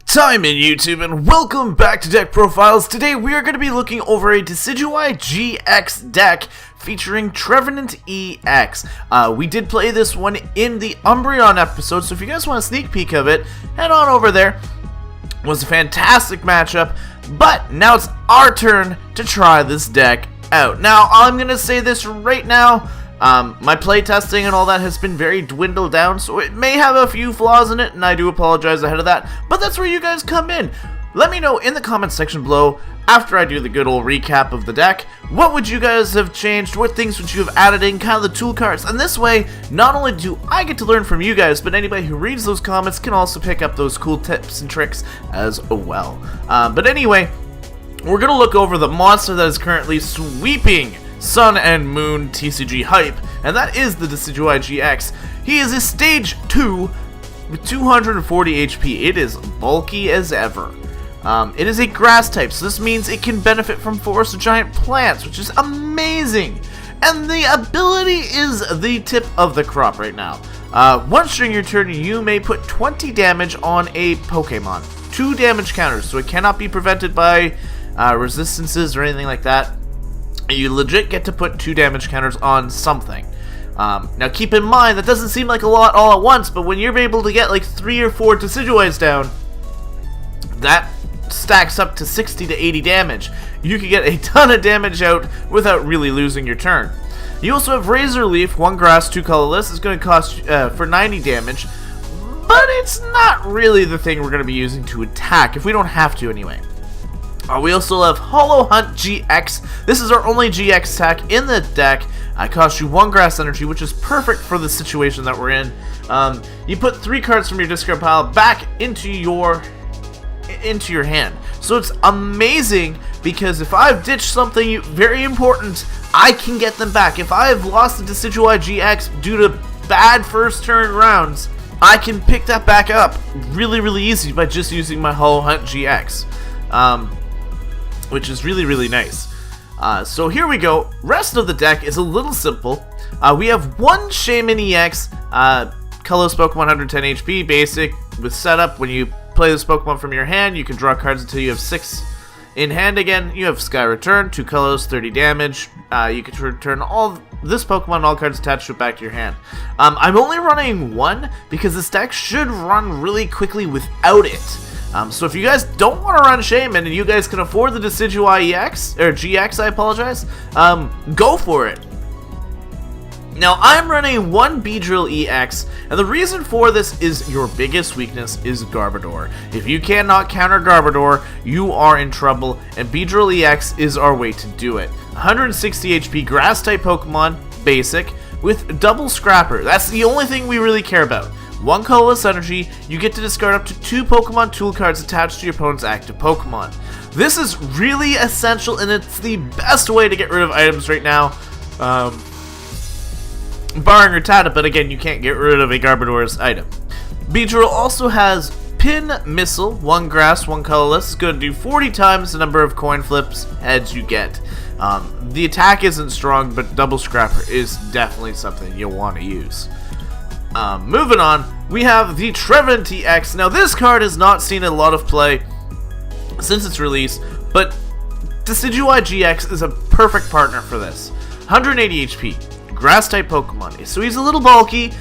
Time in YouTube, and welcome back to Deck Profiles. Today we are going to be looking over a Decidueye-GX deck featuring Trevenant-EX. We did play this one in the Umbreon episode, so if you guys want a sneak peek of it, head on over there. It was a fantastic matchup, but now it's our turn to try this deck out. Now, I'm going to say this right now. My playtesting and all that has been very dwindled down, so it may have a few flaws in it, and I do apologize ahead of that, but that's where you guys come in. Let me know in the comments section below, after I do the good old recap of the deck, what would you guys have changed, what things would you have added in, kind of the tool cards, and this way, not only do I get to learn from you guys, but anybody who reads those comments can also pick up those cool tips and tricks as well. But anyway, we're going to look over the monster that is currently sweeping Sun and Moon TCG hype, and that is the Decidueye-GX. He is a stage 2 with 240 HP. It is bulky as ever. It is a grass type, so this means it can benefit from forest of giant plants, which is amazing. And the ability is the tip of the crop right now. Once during your turn, you may put 20 damage on a Pokemon. 2 damage counters, so it cannot be prevented by resistances or anything like that. You legit get to put 2 damage counters on something. Now keep in mind, that doesn't seem like a lot all at once, but when you're able to get like 3 or 4 Decidueyes down, that stacks up to 60 to 80 damage. You can get a ton of damage out without really losing your turn. You also have Razor Leaf, 1 grass, 2 colorless. It's going to cost for 90 damage, but it's not really the thing we're going to be using to attack, if we don't have to anyway. We also have Hollow Hunt GX. This is our only GX attack in the deck. It costs you 1 grass energy, which is perfect for the situation that we're in. You put 3 cards from your discard pile back into your hand. So it's amazing, because if I've ditched something very important, I can get them back. If I've lost the Decidueye-GX due to bad first turn rounds, I can pick that back up really easy by just using my Hollow Hunt GX. Which is really nice. So here we go. Rest of the deck is a little simple. We have 1 Shaman EX, colorless Pokemon, 110 HP, basic, with setup. When you play this Pokemon from your hand, you can draw cards until you have 6 in hand again. You have Sky Return, 2 colors, 30 damage. You can return all this Pokemon, all cards attached to it, back to your hand. I'm only running 1 because this deck should run really quickly without it. So if you guys don't want to run Shaman and you guys can afford the Decidueye-EX, or GX, I apologize, go for it. Now, I'm running 1 Beedrill-EX, and the reason for this is your biggest weakness is Garbodor. If you cannot counter Garbodor, you are in trouble, and Beedrill-EX is our way to do it. 160 HP Grass-type Pokemon, basic, with double Scrapper. That's the only thing we really care about. 1 colorless energy, you get to discard up to 2 Pokemon tool cards attached to your opponent's active Pokemon. This is really essential, and it's the best way to get rid of items right now. Barring Rattata, but again, you can't get rid of a Garbodor's item. Beedrill also has Pin Missile, 1 grass, 1 colorless. It's going to do 40 times the number of coin flips heads you get. The attack isn't strong, but double Scrapper is definitely something you'll want to use. Moving on, we have the Trevenant-EX. Now, this card has not seen a lot of play since its release, but Decidueye-GX is a perfect partner for this. 180 HP, grass-type Pokemon, so he's a little bulky,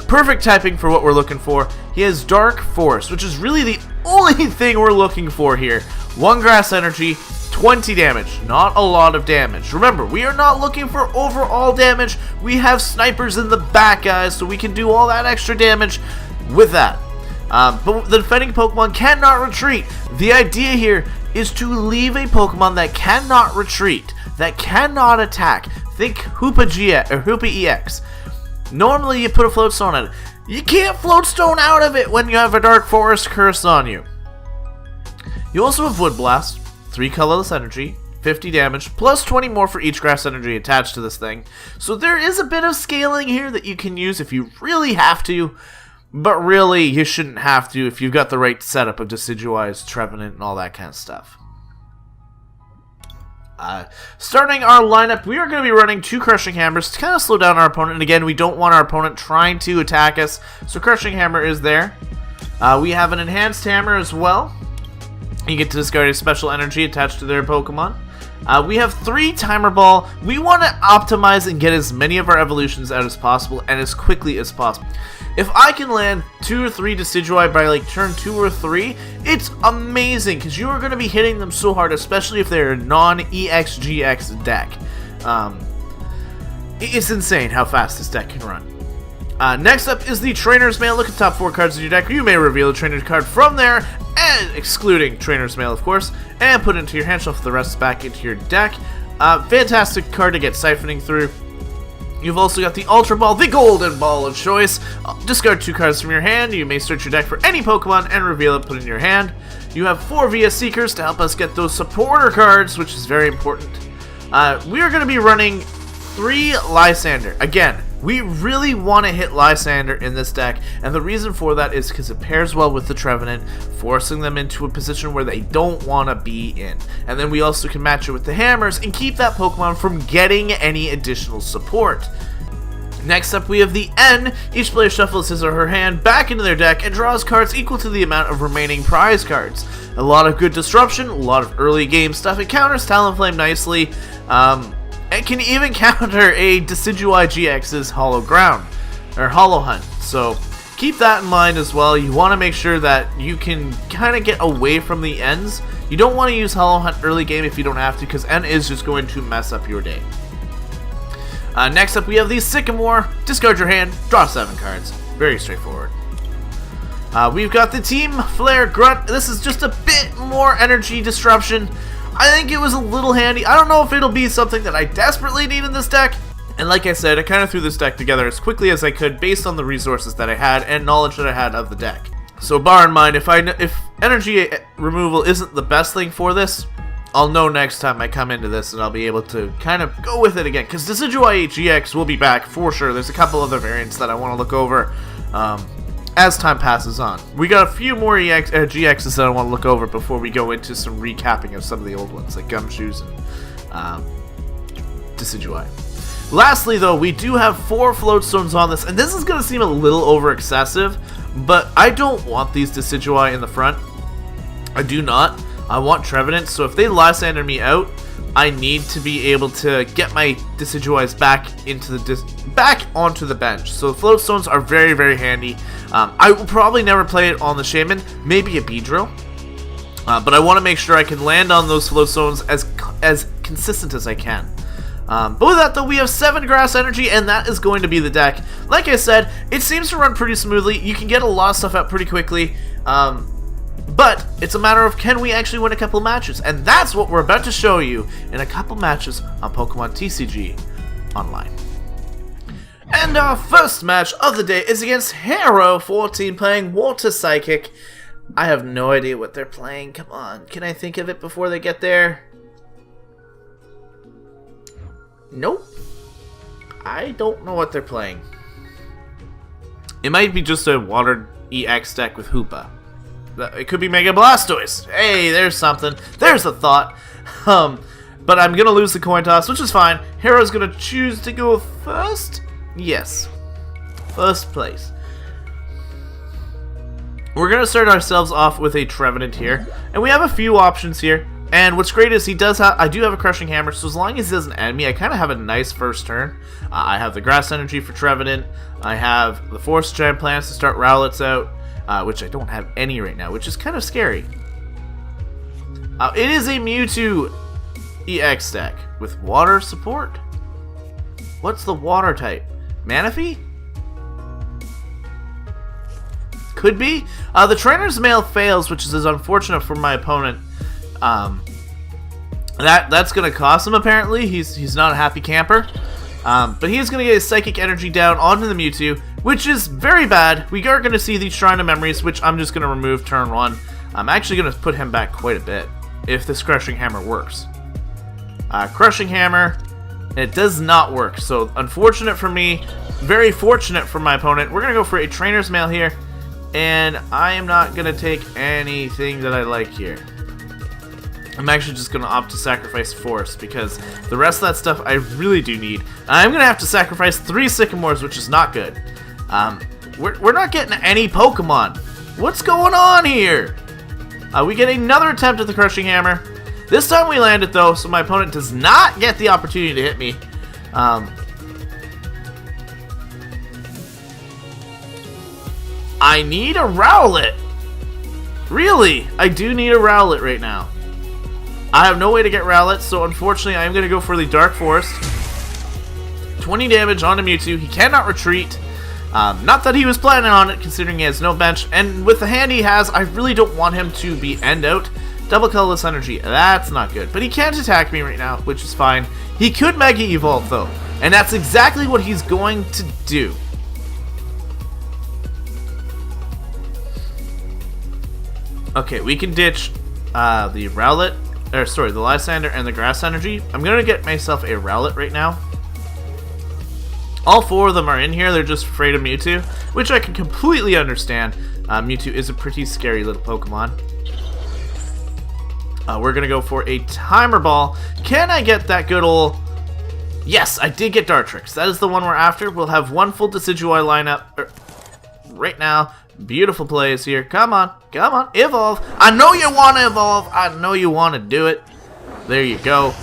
perfect typing for what we're looking for. He has Dark Force, which is really the only thing we're looking for here. 1 grass energy, 20 damage, not a lot of damage. Remember, we are not looking for overall damage. We have snipers in the back, guys, so we can do all that extra damage with that. But the defending Pokemon cannot retreat. The idea here is to leave a Pokemon that cannot retreat, that cannot attack. Think Hoopa-EX. Normally, you put a Float Stone on it. You can't Float Stone out of it when you have a Dark Forest curse on you. You also have Wood Blast. 3 colorless energy, 50 damage, plus 20 more for each grass energy attached to this thing. So there is a bit of scaling here that you can use if you really have to, but really you shouldn't have to if you've got the right setup of Decidueye's, Trevenant, and all that kind of stuff. Starting our lineup, we are going to be running 2 Crushing Hammers to kind of slow down our opponent. And again, we don't want our opponent trying to attack us, so Crushing Hammer is there. We have an enhanced hammer as well. You get to discard a special energy attached to their Pokemon. We have 3 Timer Ball. We want to optimize and get as many of our evolutions out as possible and as quickly as possible. If I can land 2 or 3 Decidueye by like turn 2 or 3, it's amazing because you are going to be hitting them so hard, especially if they're a non-EX-GX deck. It's insane how fast this deck can run. Next up is the Trainer's Mail. Look at the top 4 cards of your deck. You may reveal a Trainer's card from there, and excluding Trainer's Mail, of course, and put it into your hand, shuffle the rest back into your deck. Fantastic card to get siphoning through. You've also got the Ultra Ball, the golden ball of choice. Discard 2 cards from your hand. You may search your deck for any Pokemon and reveal it, put it in your hand. You have 4 VS Seekers to help us get those supporter cards, which is very important. We are going to be running 3 Lysander. Again, we really want to hit Lysander in this deck, and the reason for that is because it pairs well with the Trevenant, forcing them into a position where they don't want to be in. And then we also can match it with the hammers and keep that Pokemon from getting any additional support. Next up, we have the N. Each player shuffles his or her hand back into their deck and draws cards equal to the amount of remaining prize cards. A lot of good disruption, a lot of early game stuff. It counters Talonflame nicely. It can even counter a Decidueye-GX's Hollow Ground, or Hollow Hunt, so keep that in mind as well. You want to make sure that you can kind of get away from the ends. You don't want to use Hollow Hunt early game if you don't have to, because N is just going to mess up your day. Next up, we have the Sycamore. Discard your hand, draw 7 cards. Very straightforward. We've got the Team Flare Grunt. This is just a bit more energy disruption. I think it was a little handy. I don't know if it'll be something that I desperately need in this deck. And like I said, I kind of threw this deck together as quickly as I could based on the resources that I had and knowledge that I had of the deck. So bear in mind, if energy removal isn't the best thing for this, I'll know next time I come into this and I'll be able to kind of go with it again. Because Decidueye-GX will be back for sure. There's a couple other variants that I want to look over as time passes on. We got a few more GXs that I want to look over before we go into some recapping of some of the old ones, like Gumshoes and Decidueye. Lastly, though, we do have 4 Float Stones on this, and this is going to seem a little over excessive, but I don't want these Decidueye in the front. I do not. I want Trevenant, so if they Lysander me out, I need to be able to get my Decidueyes back onto the bench. So Float Stones are very, very handy. I will probably never play it on the Shaman, maybe a Beedrill. But I want to make sure I can land on those Float Stones as consistent as I can. But with that, though, we have 7 Grass Energy, and that is going to be the deck. Like I said, it seems to run pretty smoothly. You can get a lot of stuff out pretty quickly. But it's a matter of, can we actually win a couple matches? And that's what we're about to show you in a couple matches on Pokemon TCG Online. And our first match of the day is against Hero14 playing Water Psychic. I have no idea what they're playing. Come on, can I think of it before they get there? Nope. I don't know what they're playing. It might be just a Water EX deck with Hoopa. It could be Mega Blastoise. Hey, there's something. There's a thought. But I'm going to lose the coin toss, which is fine. Hero's going to choose to go first? Yes. First place. We're going to start ourselves off with a Trevenant here. And we have a few options here. And what's great is I do have a Crushing Hammer, so as long as he doesn't end me, I kind of have a nice first turn. I have the Grass Energy for Trevenant. I have the Force Giant Plants to start Rowlets out. Which I don't have any right now, which is kind of scary. It is a Mewtwo EX deck with water support. What's the water type? Manaphy? Could be. The Trainer's Mail fails, which is unfortunate for my opponent. That's going to cost him, apparently. He's not a happy camper. But he's going to get his Psychic Energy down onto the Mewtwo, which is very bad. We are going to see the Shrine of Memories, which I'm just going to remove turn 1. I'm actually going to put him back quite a bit, if this Crushing Hammer works. Crushing Hammer, it does not work, so unfortunate for me, very fortunate for my opponent. We're going to go for a Trainer's Mail here, and I am not going to take anything that I like here. I'm actually just going to opt to sacrifice Force, because the rest of that stuff I really do need. I'm going to have to sacrifice 3 Sycamores, which is not good. We're not getting any Pokemon. What's going on here? We get another attempt at the crushing hammer. This time we land it though, so my opponent does not get the opportunity to hit me. I need a Rowlet. Really? I do need a Rowlet right now. I have no way to get Rowlet, so unfortunately I'm going to go for the Dark Forest. 20 damage on a Mewtwo. He cannot retreat. Not that he was planning on it, considering he has no bench. And with the hand he has, I really don't want him to be end out. Double colorless energy. That's not good. But he can't attack me right now, which is fine. He could Mega Evolve, though. And that's exactly what he's going to do. Okay, we can ditch the Rowlet. Or, sorry, the Lysander and the Grass Energy. I'm going to get myself a Rowlet right now. All four of them are in here. They're just afraid of Mewtwo, which I can completely understand. Mewtwo is a pretty scary little Pokemon. We're going to go for a Timer Ball. Can I get that good old... Yes, I did get Dartrix. That is the one we're after. We'll have one full Decidueye lineup right now. Beautiful plays here. Come on. Come on. Evolve. I know you want to evolve. I know you want to do it. There you go.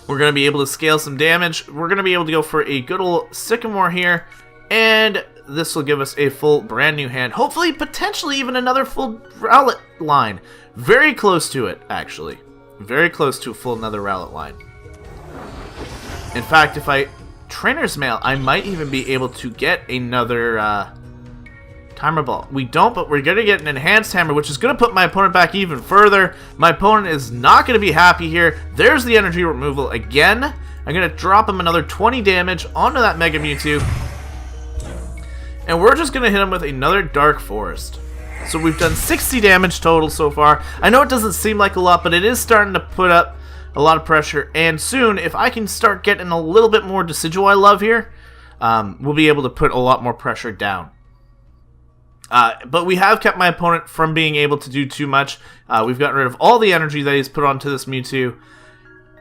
We're going to be able to scale some damage. We're going to be able to go for a good old Sycamore here. And this will give us a full brand new hand. Hopefully, potentially even another full Rowlet line. Very close to it, actually. Very close to a full another Rowlet line. In fact, if I Trainer's Mail, I might even be able to get another Timer Ball. We don't, but we're going to get an Enhanced Hammer, which is going to put my opponent back even further. My opponent is not going to be happy here. There's the energy removal again. I'm going to drop him another 20 damage onto that Mega Mewtwo. And we're just going to hit him with another Dark Forest. So we've done 60 damage total so far. I know it doesn't seem like a lot, but it is starting to put up a lot of pressure. And soon, if I can start getting a little bit more Decidueye love here, we'll be able to put a lot more pressure down. But we have kept my opponent from being able to do too much. We've gotten rid of all the energy that he's put onto this Mewtwo.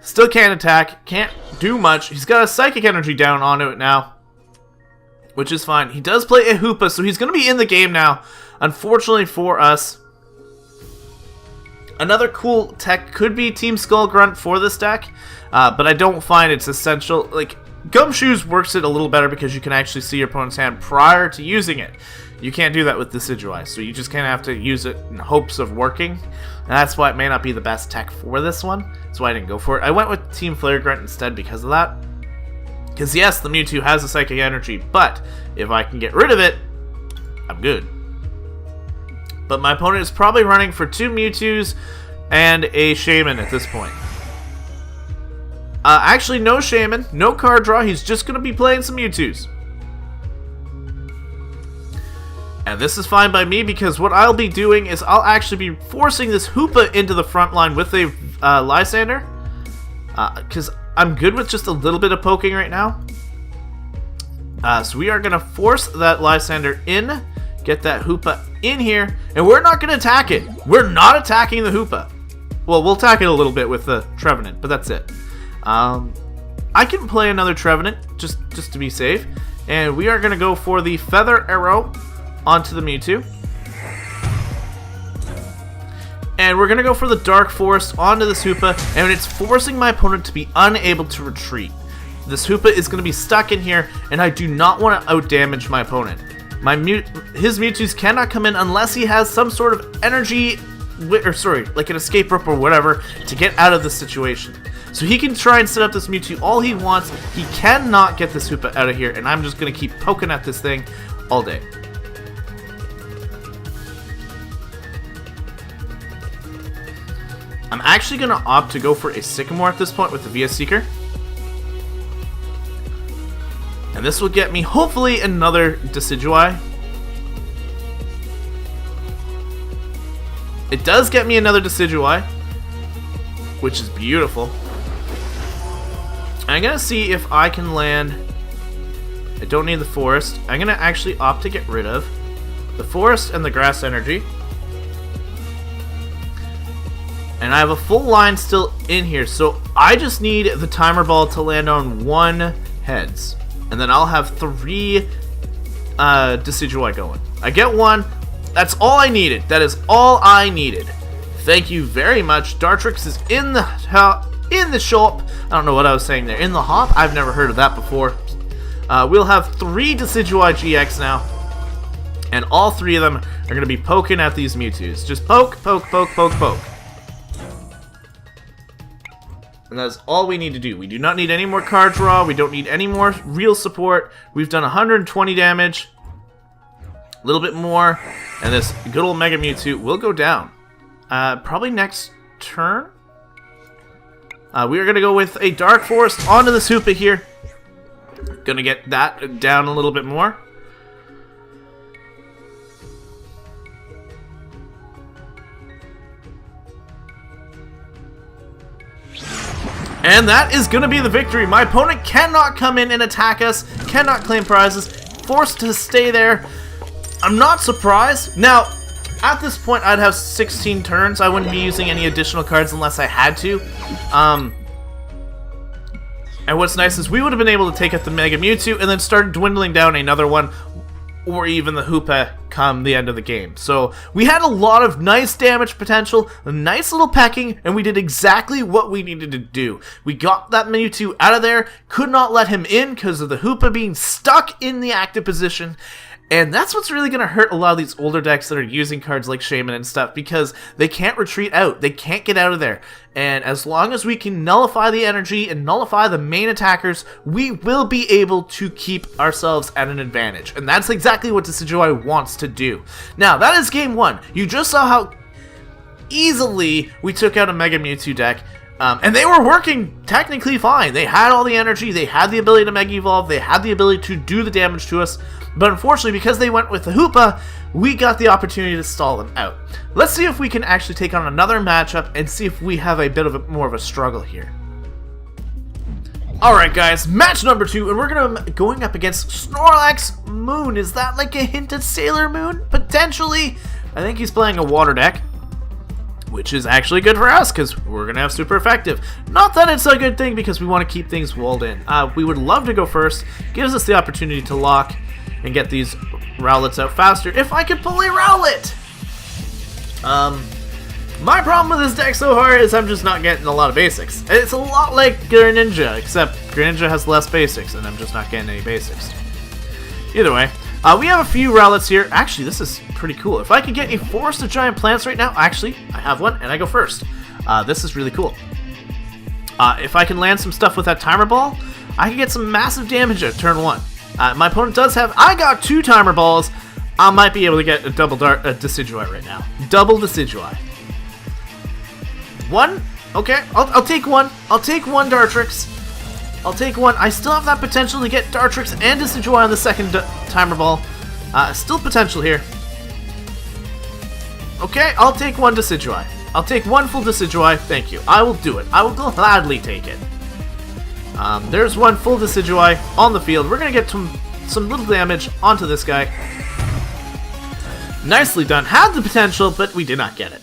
Still can't attack, can't do much. He's got a Psychic Energy down onto it now, which is fine. He does play a Hoopa, so he's going to be in the game now. Unfortunately for us, another cool tech could be Team Skull Grunt for this deck, but I don't find it's essential. Like, Gumshoes works it a little better because you can actually see your opponent's hand prior to using it. You can't do that with Decidueye, so you just kind of have to use it in hopes of working. And that's why it may not be the best tech for this one. That's why I didn't go for it. I went with Team Flare Grunt instead because of that. Because yes, the Mewtwo has a Psychic Energy, but if I can get rid of it, I'm good. But my opponent is probably running for 2 Mewtwo's and a Shaman at this point. Actually, no Shaman, no card draw. He's just going to be playing some Mewtwo's. And this is fine by me because what I'll be doing is I'll actually be forcing this Hoopa into the front line with a Lysander. Because I'm good with just a little bit of poking right now. So we are going to force that Lysander in. Get that Hoopa in here. And we're not going to attack it. We're not attacking the Hoopa. Well, we'll attack it a little bit with the Trevenant, but that's it. I can play another Trevenant just to be safe. And we are going to go for the Feather Arrow onto the Mewtwo. And we're going to go for the Dark Forest onto this Hoopa, and it's forcing my opponent to be unable to retreat. This Hoopa is going to be stuck in here, and I do not want to outdamage my opponent. His Mewtwo's cannot come in unless he has some sort of energy, like an escape rope or whatever, to get out of this situation. So he can try and set up this Mewtwo all he wants. He cannot get this Hoopa out of here, and I'm just going to keep poking at this thing all day. I'm actually going to opt to go for a Sycamore at this point with the VS Seeker. And this will get me, hopefully, another Decidueye. It does get me another Decidueye, which is beautiful. I'm going to see if I can land... I don't need the Forest. I'm going to actually opt to get rid of the Forest and the Grass Energy. And I have a full line still in here, so I just need the Timer Ball to land on 1 heads. And then I'll have 3 Decidueye going. I get 1, That's all I needed. That is all I needed. Thank you very much. Dartrix is in the shop. I don't know what I was saying there. In the hop? I've never heard of that before. We'll have 3 Decidueye-GX now. And all 3 of them are going to be poking at these Mewtwo's. Just poke, poke, poke, poke, poke. And that's all we need to do. We do not need any more card draw. We don't need any more real support. We've done 120 damage. A little bit more. And this good old Mega Mewtwo will go down. Probably next turn. We are going to go with a Dark Forest onto the Hoopa here. Going to get that down a little bit more. And that is going to be the victory. My opponent cannot come in and attack us, cannot claim prizes, forced to stay there. I'm not surprised. Now, at this point, I'd have 16 turns. I wouldn't be using any additional cards unless I had to. And what's nice is we would have been able to take out the Mega Mewtwo and then start dwindling down another one, or even the Hoopa come the end of the game. So we had a lot of nice damage potential, a nice little pecking, and we did exactly what we needed to do. We got that Mewtwo out of there, could not let him in because of the Hoopa being stuck in the active position. And that's what's really going to hurt a lot of these older decks that are using cards like Shaman and stuff, because they can't retreat out. They can't get out of there. And as long as we can nullify the energy and nullify the main attackers, we will be able to keep ourselves at an advantage. And that's exactly what Decidueye wants to do. Now, that is game 1. You just saw how easily we took out a Mega Mewtwo deck. And they were working technically fine. They had all the energy, they had the ability to Mega Evolve, they had the ability to do the damage to us. But unfortunately, because they went with the Hoopa, we got the opportunity to stall them out. Let's see if we can actually take on another matchup and see if we have a bit of more of a struggle here. Alright guys, match number 2, and we're going up against Snorlax Moon. Is that like a hint at Sailor Moon? Potentially. I think he's playing a water deck, which is actually good for us because we're going to have super effective. Not that it's a good thing because we want to keep things walled in. We would love to go first. Gives us the opportunity to lock and get these Rowlets out faster. If I could pull a Rowlet! My problem with this deck so far is I'm just not getting a lot of basics. It's a lot like Greninja, except Greninja has less basics and I'm just not getting any basics. Either way, we have a few Rowlets here. Actually, this is pretty cool. If I could get a Forest of Giant Plants right now, actually, I have one and I go first. This is really cool. If I can land some stuff with that Timer Ball, I can get some massive damage at turn 1. My opponent does have... I got 2 Timer Balls. I might be able to get a double Decidueye right now. Double Decidueye. 1? Okay, I'll take 1. I'll take 1 Dartrix. I'll take 1. I still have that potential to get Dartrix and Decidueye on the second Timer Ball. Still potential here. Okay, I'll take 1 Decidueye. I'll take 1 full Decidueye. Thank you. I will do it. I will gladly take it. There's 1 full Decidueye on the field. We're going to get some little damage onto this guy. Nicely done. Had the potential, but we did not get it.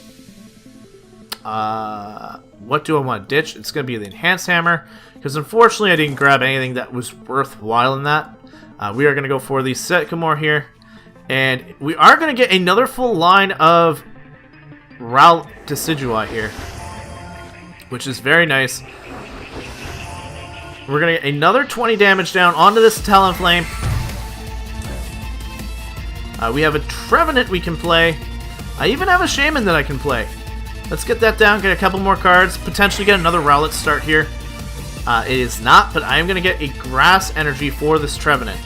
What do I want to ditch? It's going to be the Enhanced Hammer, because unfortunately I didn't grab anything that was worthwhile in that. We are going to go for the Sycamore here, and we are going to get another full line of Decidueye here, which is very nice. We're going to get another 20 damage down onto this Talonflame. We have a Trevenant we can play. I even have a Shaman that I can play. Let's get that down, get a couple more cards, potentially get another Rowlet start here. It is not, but I am going to get a Grass Energy for this Trevenant.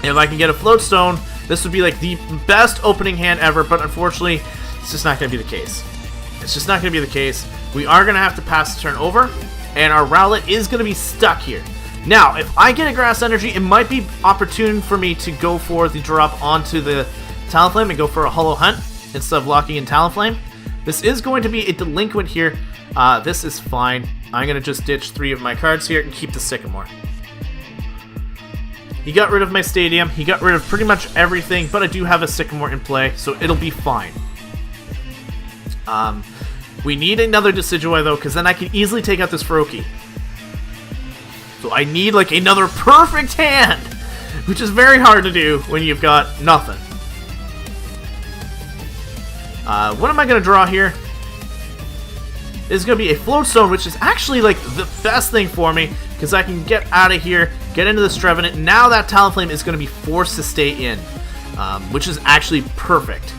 If I can get a Floatstone, this would be like the best opening hand ever, but unfortunately, it's just not going to be the case. It's just not going to be the case. We are going to have to pass the turn over, and our Rowlet is going to be stuck here. Now, if I get a Grass Energy, it might be opportune for me to go for the drop onto the Talonflame and go for a Hollow Hunt instead of locking in Talonflame. This is going to be a Delinquent here. This is fine. I'm going to just ditch 3 of my cards here and keep the Sycamore. He got rid of my Stadium. He got rid of pretty much everything, but I do have a Sycamore in play, so it'll be fine. We need another Decidueye, though, because then I can easily take out this Froakie. So I need, like, another perfect hand, which is very hard to do when you've got nothing. What am I going to draw here? Is going to be a float stone, which is actually like the best thing for me because I can get out of here, get into this Trevenant. Now that Talonflame is going to be forced to stay in, which is actually perfect.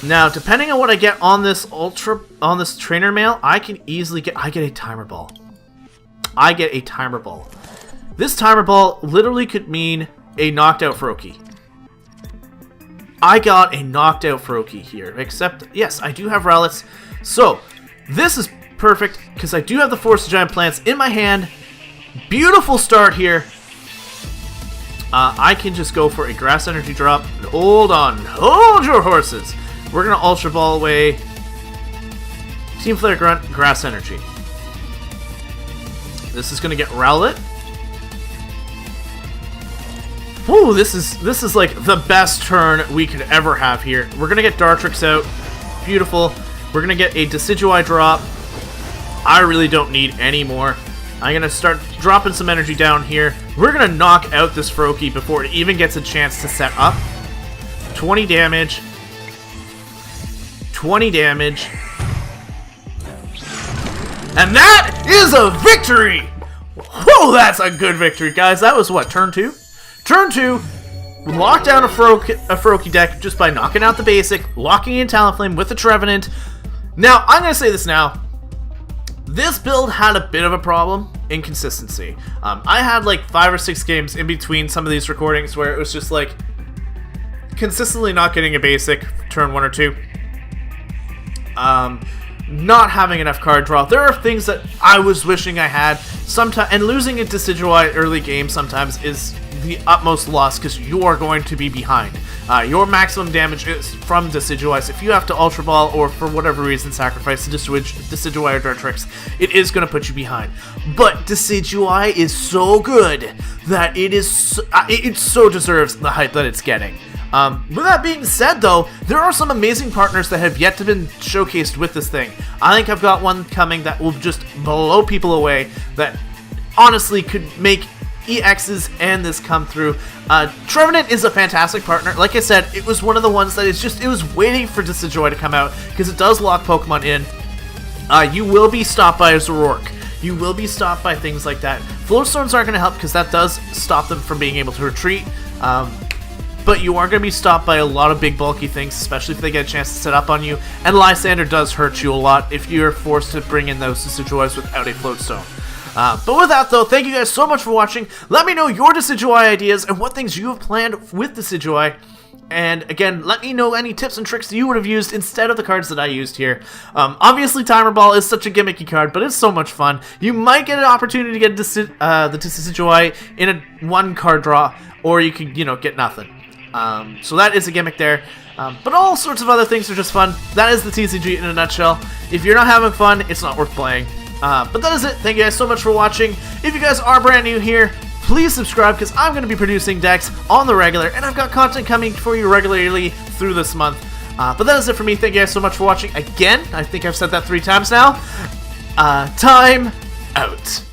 Now, depending on what I get on this trainer mail, I can easily get a timer ball. I get a timer ball. This timer ball literally could mean a knocked out Froakie. I got a knocked out Froakie here, except, yes, I do have Rowlets. So, this is perfect, because I do have the Force of Giant Plants in my hand. Beautiful start here. I can just go for a Grass Energy drop. Hold on. Hold your horses. We're going to Ultra Ball away. Team Flare Grunt, Grass Energy. This is going to get Rowlet. Ooh, this is like the best turn we could ever have here. We're gonna get Dartrix out. Beautiful. We're gonna get a Decidueye drop. I really don't need any more. I'm gonna start dropping some energy down here. We're gonna knock out this Froakie before it even gets a chance to set up. 20 damage. 20 damage. And that is a victory! Whoa, that's a good victory, guys. That was what, turn 2? Turn 2, lock down a Froakie deck just by knocking out the basic, locking in Talonflame with the Trevenant. Now, I'm going to say this now. This build had a bit of a problem in consistency. I had like 5 or 6 games in between some of these recordings where it was just like consistently not getting a basic turn 1 or 2. Not having enough card draw. There are things that I was wishing I had sometimes, and losing a Decidueye early game sometimes is the utmost loss because you are going to be behind. Your maximum damage is from Decidueye, so if you have to Ultra Ball or for whatever reason sacrifice the Decidueye or Dartrix, it is going to put you behind. But Decidueye is so good that it so deserves the hype that it's getting. With that being said, though, there are some amazing partners that have yet to been showcased with this thing. I think I've got one coming that will just blow people away, that honestly could make EXs and this come through. Trevenant is a fantastic partner. Like I said, it was one of the ones that it was waiting for Decidueye to come out, because it does lock Pokemon in. You will be stopped by a Zoroark. You will be stopped by things like that. Floatstones aren't going to help, because that does stop them from being able to retreat. But you are going to be stopped by a lot of big bulky things, especially if they get a chance to set up on you. And Lysander does hurt you a lot if you're forced to bring in those Decidueyes without a Floatstone. But with that, though, thank you guys so much for watching. Let me know your Decidueye ideas and what things you have planned with Decidueye. And again, let me know any tips and tricks that you would have used instead of the cards that I used here. Obviously, Timer Ball is such a gimmicky card, but it's so much fun. You might get an opportunity to get the Decidueye in a 1-card draw, or you could, get nothing. So that is a gimmick there. But all sorts of other things are just fun. That is the TCG in a nutshell. If you're not having fun, it's not worth playing. But that is it. Thank you guys so much for watching. If you guys are brand new here, please subscribe, because I'm going to be producing decks on the regular, and I've got content coming for you regularly through this month. But that is it for me. Thank you guys so much for watching. Again, I think I've said that 3 times now. Time out.